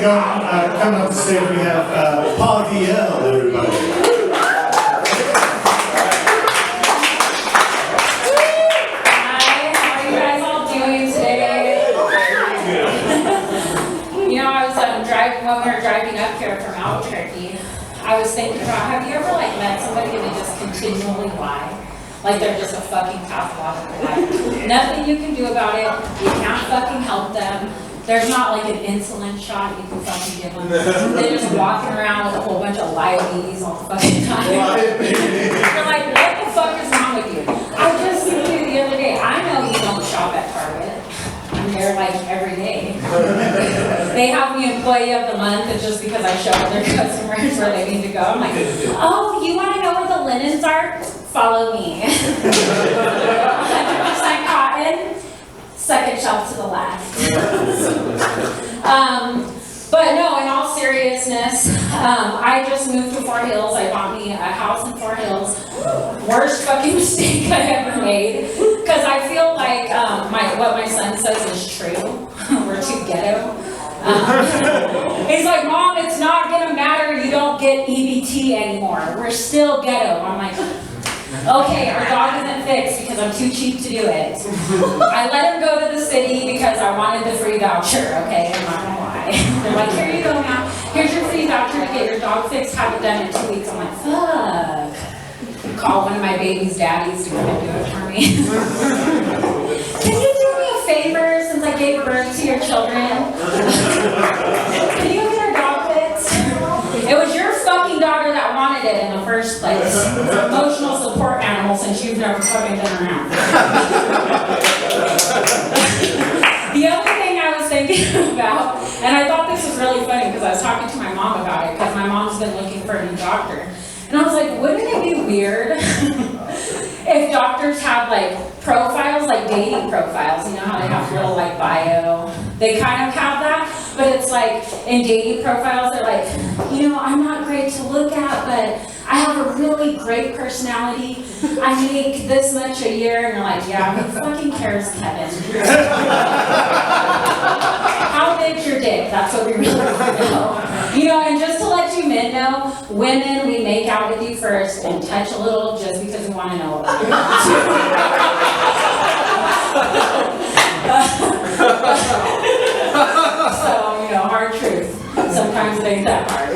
to go come up the stage. We have Pavielle, everybody. When we were driving up here from Albuquerque, I was thinking about, have you ever like met somebody and they just continually lie? Like they're just a fucking pathological liar. Nothing you can do about it. You can't fucking help them. There's not like an insulin shot you can fucking give them. They're just walking around with a whole bunch of diabetes all the fucking time. You're like, what the fuck is wrong with you? I just seen you the other day. I know you don't shop at Target. I'm there like every day. They have me employee of the month, and just because I show their customers where they need to go, I'm like, oh, you want to know where the linens are? Follow me. 100% cotton, second shelf to the left. But no, in all seriousness, I just moved to Fort Hills. I bought me a house in Fort Hills. Worst fucking mistake I ever made. Because I feel like what my son says is true. We're too ghetto. He's like, Mom, it's not going to matter. You don't get EBT anymore. We're still ghetto. I'm like, okay, our dog isn't fixed because I'm too cheap to do it. I let him go to the city because I wanted the free voucher, okay? I'm not going to lie. They're like, here you go now. Here's your free voucher to get your dog fixed. Have it done in 2 weeks. I'm like, fuck. Call one of my baby's daddies to come and do it for me. Can you do me a favor since I gave birth to your children? Can you get our dog fixed? It was your fucking daughter that wanted it in the first place. It's an emotional support animal since you've never fucking been around. The other thing I was thinking about, and I thought this was really funny because I was talking to my mom about it because my mom's been looking for a new doctor. And I was like, wouldn't it be weird if doctors had like profiles, like dating profiles? You know how they have a little like bio? They kind of have that, but it's like in dating profiles, they're like, you know, I'm not great to look at, but I have a really great personality. I make this much a year. And you're like, yeah, who fucking cares, Kevin? How big's your dick? That's what we really want to know. You know, and just to let you men know, women, we make out with you first and touch a little just because we want to know about you. So, you know, hard truth. Sometimes it ain't that hard.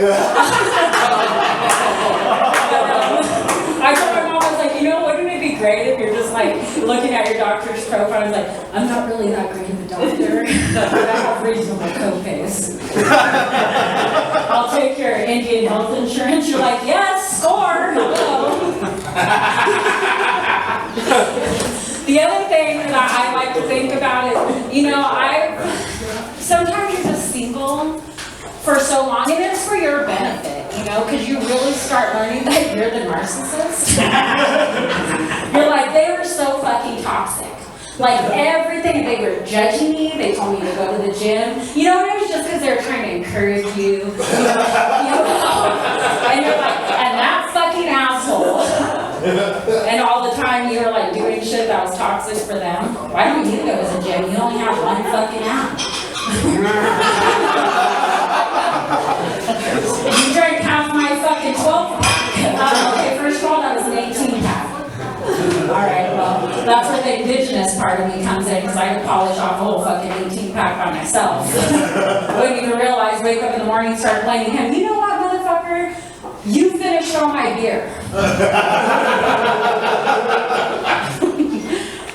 I told my mom, I was like, you know, wouldn't it be great if you're just like looking at your doctor's profile and it's like, I'm not really that great of a doctor, but I have reasonable co-pays. I'll take your Indian health insurance. You're like, yes, score. Hello. The other thing that I like to think about is, you know, sometimes you're just single for so long, and it's for your benefit, you know, because you really start learning that you're the narcissist. You're like, they were so fucking toxic. Like everything, they were judging me, they told me to go to the gym. You know, it was just because they were trying to encourage you. You know? And you're like, and that fucking asshole. And all the time you were like doing shit that was toxic for them. Why don't you go to the gym? You only have one fucking app. You drank half my fucking 12-pack. Okay, first of all, that was an 18-pack. Alright, well, that's where the indigenous part of me comes in, because I could polish off a whole fucking 18-pack by myself. Wouldn't even realize, wake up in the morning, start blaming him. You know what, motherfucker? You finished all my beer.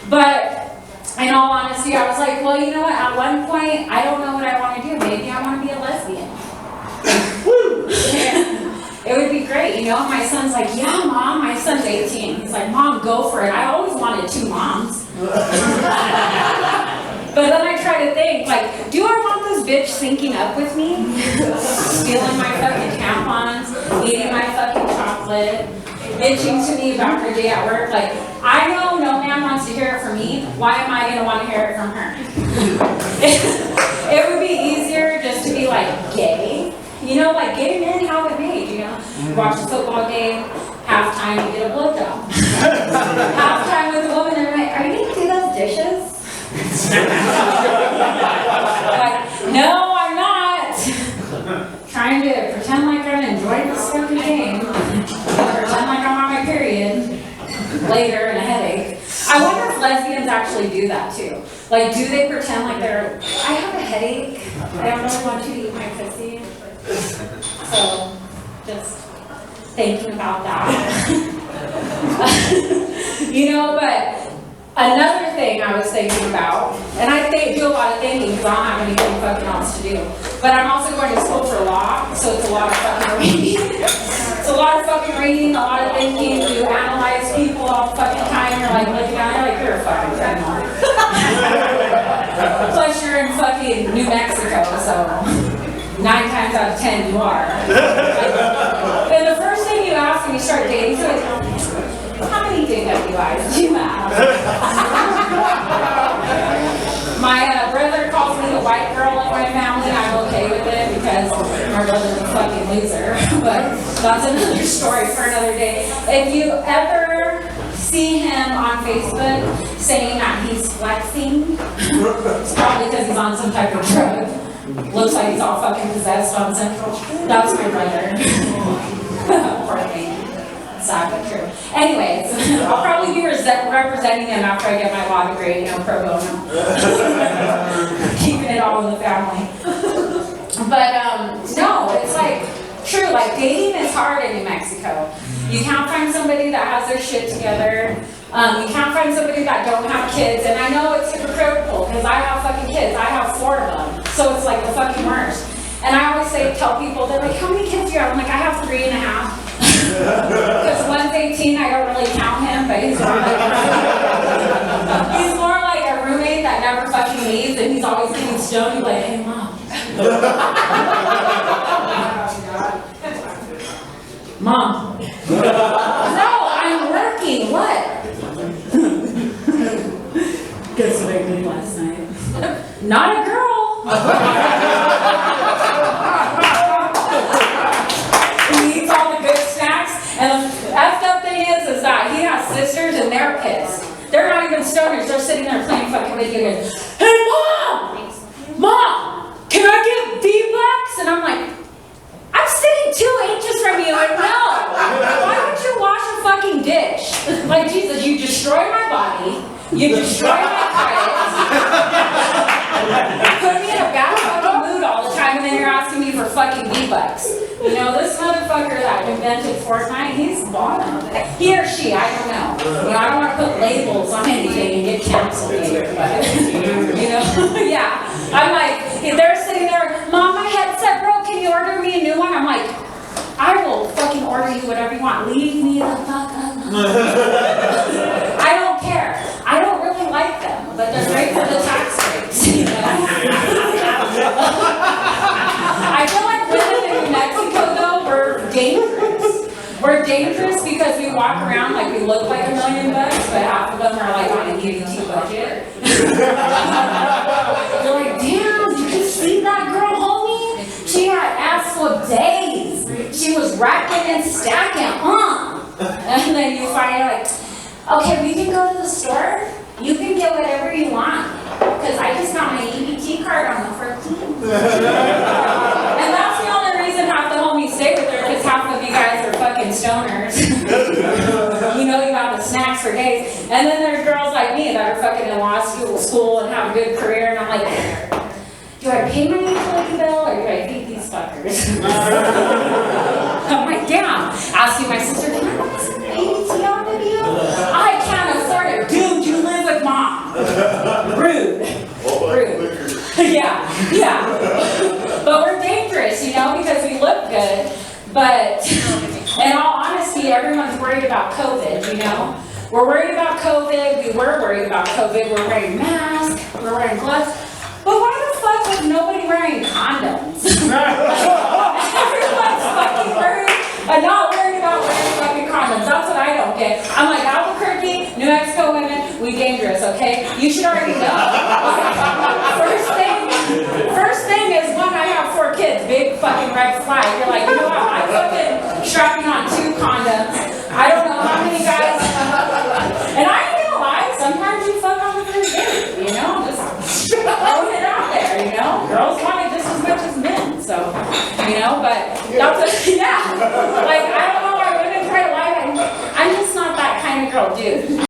But in all honesty, I was like, well, you know what? At one point, I don't know what I want to do. Maybe I want to be a lesbian. It would be great, you know? My son's like, yeah, Mom. My son's 18. He's like, Mom, go for it. I always wanted 2 moms. But then I try to think, like, do I want this bitch syncing up with me? Stealing my fucking tampons, eating my fucking chocolate, bitching to me about her day at work. Like, I know no man wants to hear it from me. Why am I going to want to hear it from her? It would be easier just to be like gay. You know, like gay men have it made, you know? Watch a football game, halftime, you get a blowjob. Halftime with a woman, they're like, are you going to do those dishes? Like, no, I'm not. actually do that too. Like, do they pretend like they're, I have a headache, I don't really want you to eat my pussy. So, just thinking about that. You know, but another thing I was thinking about, and I do a lot of thinking because I don't have anything fucking else to do, but I'm also going to school for law, so it's a lot of fucking reading. It's a lot of fucking reading, a lot of thinking. You analyze people all the fucking time. You're like looking at it like you're a fucking criminal. Plus you're in fucking New Mexico, so 9 times out of 10 you are. And the first thing you ask when you start dating, so it's, how many DWIs do you have? My brother calls me the white girl in my family. I'm okay with it because my brother's a fucking loser. But that's another story for another day. If you ever see him on Facebook saying that he's flexing, it's probably because he's on some type of drug. Looks like he's all fucking possessed on Central. That's my brother. Poor thing. Sad but true. Anyways, I'll probably be representing him after I get my law degree, pro bono. Keeping it all in the family. But no, it's like true, like dating is hard in New Mexico. You can't find somebody that has their shit together. You can't find somebody that don't have kids. And I know it's hypocritical because I have fucking kids. I have 4 of them. So it's like the fucking worst. And I always tell people, they're like, how many kids do you have? I'm like, I have 3.5. Because one's 18, I don't really count him, but he's more like a roommate that never fucking leaves, and he's always getting stoned. He's like, hey, Mom. Mom. No, I'm working. What? Guess what I did last night? Not a girl. And the effed up thing is that he has sisters and they're pissed. They're not even stoners. They're sitting there playing fucking video games. Hey, Mom! Mom! Can I get V-Bucks? And I'm like, I'm sitting 2 inches from you and no! Why don't you wash a fucking dish? Like, Jesus, you destroy my body. You destroy my credit. Put me in a bad fucking mood all the time and then you're asking me for fucking V-Bucks. You know, this motherfucker that invented Fortnite, he's bottom. He or she, I don't know. You know, I don't want to put labels on anything and get canceled later, but, you know, yeah. I'm like, they're sitting there, Mom, my headset broke, can you order me a new one? I'm like, I will fucking order you whatever you want. Leave me the fuck alone. I don't care. I don't really like them, but they're great for the tax breaks, you know? I feel like women in New Mexico, though, we're dangerous. We're dangerous because we walk around like we look like $1 million, but half of them are like on an EBT budget. They're like, damn, did you see that girl, homie? She had ass for days. She was racking and stacking, And then you find out, like, okay, we can go to the store. You can get whatever you want. Because I just got my EBT card on the 14th. And that's the only reason half the homies stay with her, because half of you guys are fucking stoners. You know, you have the snacks for days. And then there's girls like me that are fucking in law school and have a good career. And I'm like, do I pay my utility bill or do I feed these fuckers? I'm like, damn. Asking my sister, can I put some EBT on video? I can't afford it. Dude, you live with Mom. Rude. Yeah. But we're dangerous, you know, because we look good. But in all honesty, everyone's worried about COVID, you know. We're worried about COVID. We were worried about COVID. We're wearing masks. We're wearing gloves. But why the fuck was nobody wearing condoms? Everyone's fucking worried. I'm not worried about wearing fucking condoms. That's what I don't get. I'm like, Albuquerque, New Mexico women, we dangerous, okay? You should already know. First thing is, one, I have 4 kids. Big fucking red flag. You're like, you know what? I'm fucking strapping on 2 condoms. I don't know how many guys. And I ain't gonna lie, sometimes you fuck on the first date, you know? Just throwing it out there, you know? Girls want it just as much as men, so, you know, but that's yeah. Like, I don't know why women try to lie. I'm just not that kind of girl, dude.